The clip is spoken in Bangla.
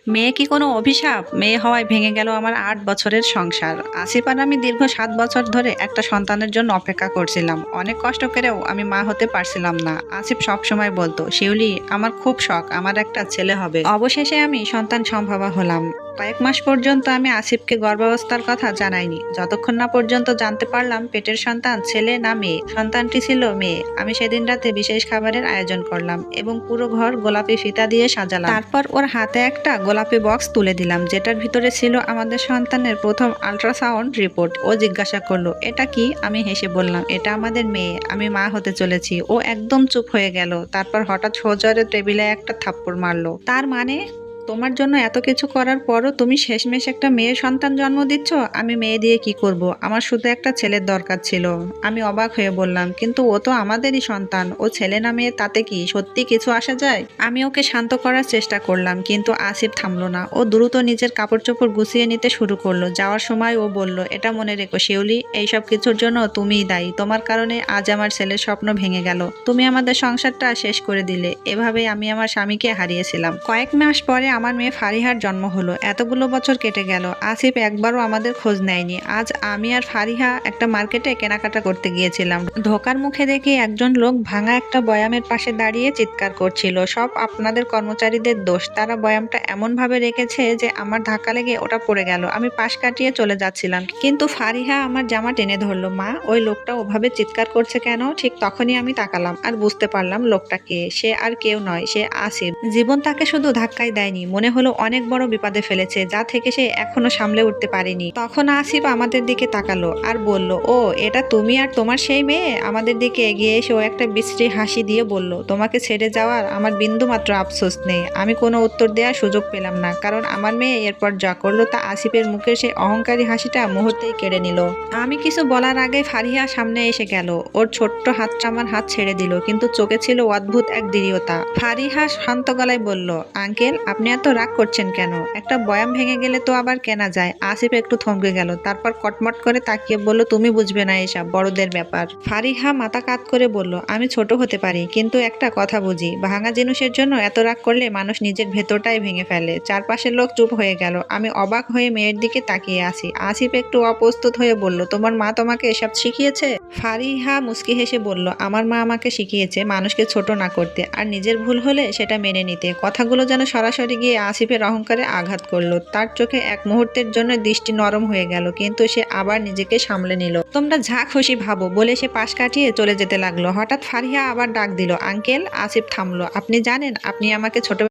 মেয়ে কি কোনো অভিশাপ? মেয়ে হওয়ায় ভেঙে গেল আমার ৮ বছরের সংসার। আসিফ আর আমি দীর্ঘ ৭ বছর ধরে একটা সন্তানের জন্য অপেক্ষা করছিলাম। অনেক কষ্ট করেও আমি মা হতে পারছিলাম না। আসিফ সবসময় বলতো, শিউলি, আমার খুব শখ, আমার একটা ছেলে হবে। অবশেষে আমি সন্তান সম্ভবা হলাম। কয়েক মাস পর্যন্ত আমি আসিফকে গর্ভাবস্থার কথা জানাইনি, যতক্ষণ না পর্যন্ত জানতে পারলাম পেটের সন্তান ছেলে না মেয়ে। সন্তানটি ছিল মেয়ে। আমি সেদিন রাতে বিশেষ খাবারের আয়োজন করলাম এবং পুরো ঘর গোলাপি ফিতা দিয়ে সাজালাম। তারপর ওর হাতে একটা গোলাপি বক্স তুলে দিলাম, যেটার ভিতরে ছিল আমাদের সন্তানের প্রথম আল্ট্রাসাউন্ড রিপোর্ট। ও জিজ্ঞাসা করলো, এটা কি? আমি হেসে বললাম, এটা আমাদের মেয়ে, আমি মা হতে চলেছি। ও একদম চুপ হয়ে গেল। তারপর হঠাৎ সজোরে টেবিলে একটা থাপ্পড় মারলো। তার মানে, তোমার জন্য এত কিছু করার পরও তুমি শেষমেশ একটা মেয়ের সন্তান জন্ম দিচ্ছ? আমি মেয়ে দিয়ে কি করব? আমার শুধু একটা ছেলের দরকার ছিল। আমি অবাক হয়ে বললাম, কিন্তু ও তো আমাদেরই সন্তান। ও ছেলে না মেয়ে তাতে কি সত্যি কিছু আসা যায়? আমি ওকে শান্ত করার চেষ্টা করলাম, কিন্তু আসিফ থামলো না। ও দ্রুত নিজের কাপড় চোপড় গুছিয়ে নিতে শুরু করলো। যাওয়ার সময় ও বলল, এটা মনে রেখো শিউলি, এইসব কিছুর জন্য তুমিই দায়ী। তোমার কারণে আজ আমার ছেলের স্বপ্ন ভেঙে গেল। তুমি আমাদের সংসারটা শেষ করে দিলে। এভাবেই আমি আমার স্বামীকে হারিয়েছিলাম। কয়েক মাস পরে আমার মেয়ে ফারিহার জন্ম হলো। এতগুলো বছর কেটে গেল, আসিফ একবারও আমাদের খোঁজ নেয়নি। আজ আমি আর ফারিহা একটা মার্কেটে কেনাকাটা করতে গিয়েছিলাম। ঢোকার মুখে দেখি একজন লোক ভাঙা একটা বয়ামের পাশে দাঁড়িয়ে চিৎকার করছিল, সব আপনাদের কর্মচারীদের দোষ। তারা বয়ামটা এমন ভাবে রেখেছে যে আমার ধাক্কা লেগে ওটা পড়ে গেল। আমি পাশ কাটিয়ে চলে যাচ্ছিলাম, কিন্তু ফারিহা আমার জামা টেনে ধরলো। মা, ওই লোকটা ওভাবে চিৎকার করছে কেন? ঠিক তখনই আমি তাকালাম আর বুঝতে পারলাম লোকটা কে। সে আর কেউ নয়, সে আসিফ। জীবন তাকে শুধু ধাক্কাই দেয়নি, মনে হলো অনেক বড় বিপদে ফেলেছে, যা থেকে সে এখনো সামলে উঠতে পারেনি। তখন আসিফ আমাদের দিকে তাকালো আর বলল, ও, এটা তুমি আর তোমার সেই মেয়ে? আমাদের দিকে এগিয়ে এসে ও একটা বিশ্রী হাসি দিয়ে বলল, তোমাকে ছেড়ে যাওয়ার আমার বিন্দু মাত্র আফসোস নেই। আমি কোনো উত্তর দেওয়ার সুযোগ পেলাম না, কারণ আমার মেয়ে এরপর যা করলো তা আসিফের মুখের সেই অহংকারী হাসিটা মুহূর্তেই কেড়ে নিল। আমি কিছু বলার আগে ফারিহা সামনে এসে গেল। ওর ছোট্ট হাতটা আমার হাত ছেড়ে দিল, কিন্তু চোখে ছিল অদ্ভুত এক দৃঢ়তা। ফারিহা শান্ত গলায় বলল, আঙ্কেল, আপনি এত রাগ করছেন কেন? একটা বয়াম ভেঙে গেলে তো আবার কেনা যায়। আসিফ একটু থমকে গেল, তারপর কটমট করে তাকিয়ে বলল, তুমি বুঝবে না, এসব বড়দের ব্যাপার। ফারিহা মাথা কাত করে বলল, আমি ছোট হতে পারি, কিন্তু একটা কথা বুঝি, ভাঙা জিনিসের জন্য এত রাগ করলে মানুষ নিজের ভেতরটাই ভেঙে ফেলে। চারপাশের লোক চুপ হয়ে গেল। আমি অবাক হয়ে মেয়ের দিকে তাকিয়ে আছি। আসিফ একটু অপ্রস্তুত হয়ে বলল, তোমার মা তোমাকে এসব শিখিয়েছে? ফারিহা মুচকি হেসে বলল, আমার মা আমাকে শিখিয়েছে মানুষকে ছোট না করতে, আর নিজের ভুল হলে সেটা মেনে নিতে। কথাগুলো যেন সরাসরি গিয়ে আসিফের অহংকারে আঘাত করলো। তার চোখে এক মুহূর্তের জন্য দৃষ্টি নরম হয়ে গেল, কিন্তু সে আবার নিজেকে সামলে নিল। তোমরা যা খুশি ভাবো, বলে সে পাশ কাটিয়ে চলে যেতে লাগলো। হঠাৎ ফারিহা আবার ডাক দিল, আঙ্কেল। আসিফ থামলো। আপনি জানেন, আপনি আমাকে ছোট